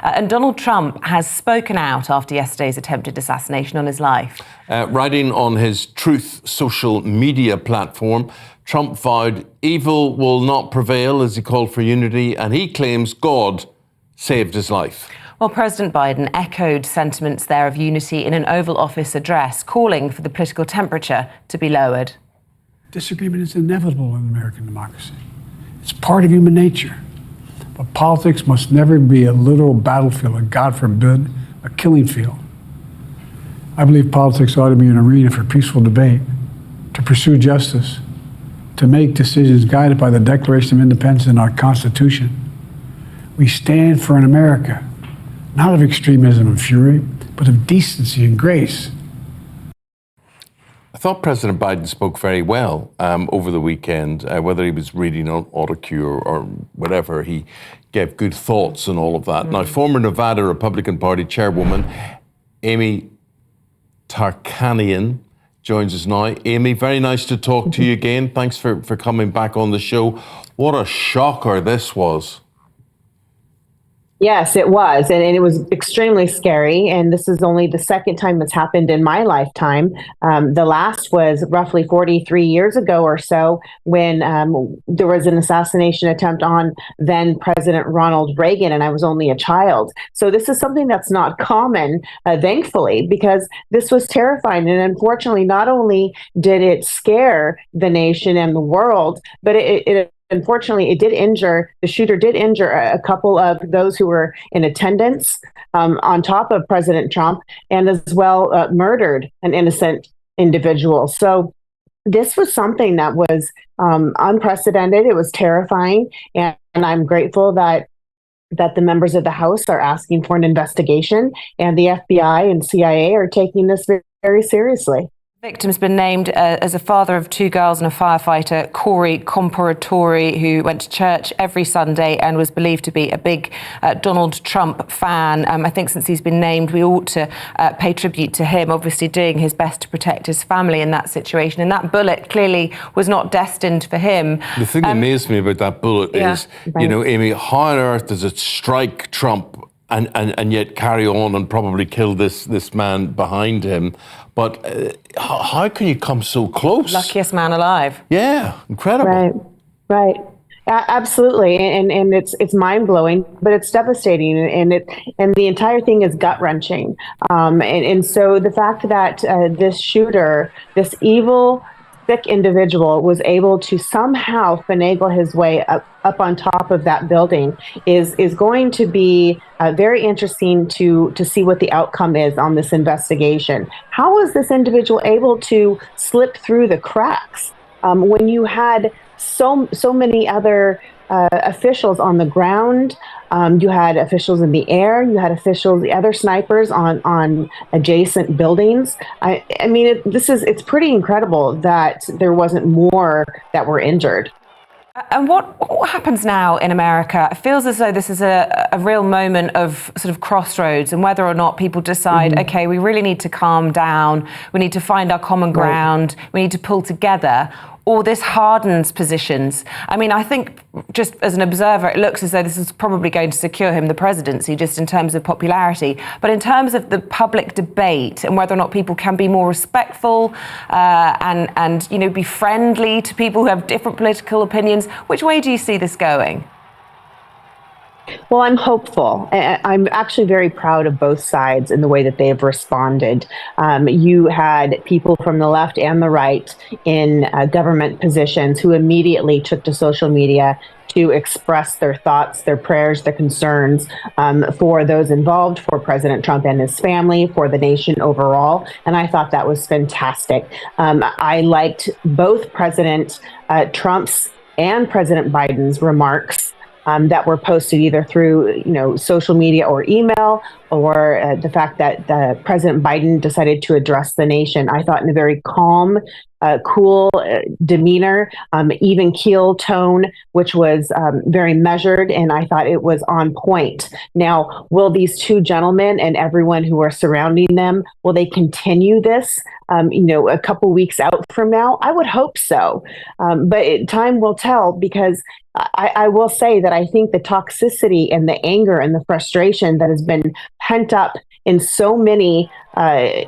And Donald Trump has spoken out after yesterday's attempted assassination on his life. Writing on his Truth social media platform, Trump vowed evil will not prevail as he called for unity, and he claims God saved his life. Well, President Biden echoed sentiments there of unity in an Oval Office address, calling for the political temperature to be lowered. Disagreement is inevitable in American democracy. It's part of human nature. But politics must never be a literal battlefield, or God forbid, a killing field. I believe politics ought to be an arena for peaceful debate, to pursue justice, to make decisions guided by the Declaration of Independence and our Constitution. We stand for an America, not of extremism and fury, but of decency and grace. I thought President Biden spoke very well over the weekend, whether he was reading on autocue or whatever. He gave good thoughts and all of that. Now, former Nevada Republican Party chairwoman Amy Tarkanian joins us now. Amy, very nice to talk to you again. Thanks for coming back on the show. What a shocker this was. Yes, it was. And it was extremely scary. And this is only the second time it's happened in my lifetime. The last was roughly 43 years ago or so when there was an assassination attempt on then President Ronald Reagan, and I was only a child. So this is something that's not common, thankfully, because this was terrifying. And unfortunately, not only did it scare the nation and the world, but unfortunately, the shooter did injure a couple of those who were in attendance on top of President Trump, and as well murdered an innocent individual. So this was something that was unprecedented. It was terrifying. And I'm grateful that the members of the House are asking for an investigation, and the FBI and CIA are taking this very, very seriously. The victim's been named as a father of two girls and a firefighter, Corey Comparatori, who went to church every Sunday and was believed to be a big Donald Trump fan. I think since he's been named, we ought to pay tribute to him, obviously doing his best to protect his family in that situation. And that bullet clearly was not destined for him. The thing that amazed me about that bullet is, Amy, how on earth does it strike Trump and yet carry on and probably kill this man behind him? But how can you come so close? Luckiest man alive. Yeah, incredible. Right. Absolutely, and it's mind blowing, but it's devastating, and the entire thing is gut wrenching. And so the fact that this shooter, this evil, sick individual, was able to somehow finagle his way up on top of that building is going to be very interesting to see what the outcome is on this investigation. How was this individual able to slip through the cracks when you had so many other officials on the ground? You had officials in the air. You had officials, the other snipers on adjacent buildings. I mean, it's pretty incredible that there wasn't more that were injured. And what happens now in America? It feels as though this is a real moment of sort of crossroads, and whether or not people decide, okay, we really need to calm down, we need to find our common ground, we need to pull together, or this hardens positions. I mean, I think just as an observer, it looks as though this is probably going to secure him the presidency just in terms of popularity. But in terms of the public debate and whether or not people can be more respectful and be friendly to people who have different political opinions, which way do you see this going? Well, I'm hopeful. I'm actually very proud of both sides in the way that they have responded. You had people from the left and the right in government positions who immediately took to social media to express their thoughts, their prayers, their concerns for those involved, for President Trump and his family, for the nation overall. And I thought that was fantastic. I liked both President Trump's and President Biden's remarks that were posted either through, social media or email, or the fact that President Biden decided to address the nation, I thought, in a very calm, cool demeanor, even keel tone, which was very measured, and I thought it was on point. Now, will these two gentlemen and everyone who are surrounding them, will they continue this, a couple weeks out from now? I would hope so, but time will tell, because I will say that I think the toxicity and the anger and the frustration that has been pent up in so many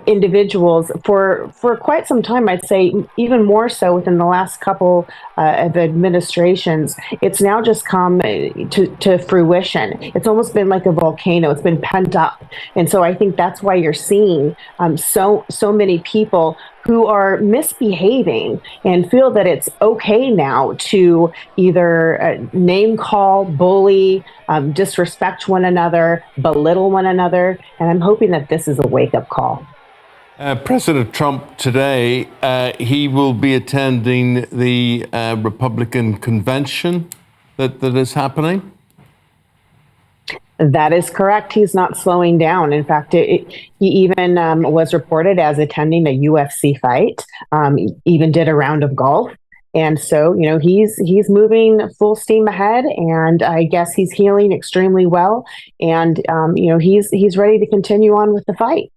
individuals for quite some time, I'd say even more so within the last couple of administrations, it's now just come to fruition. It's almost been like a volcano. It's been pent up. And so I think that's why you're seeing so many people who are misbehaving and feel that it's okay now to either name call, bully, disrespect one another, belittle one another. And I'm hoping that this is a wake-up call. President Trump today, he will be attending the Republican convention that is happening. That is correct. He's not slowing down. In fact, he even was reported as attending a UFC fight, even did a round of golf. And so, he's moving full steam ahead, and I guess he's healing extremely well. And, he's ready to continue on with the fight.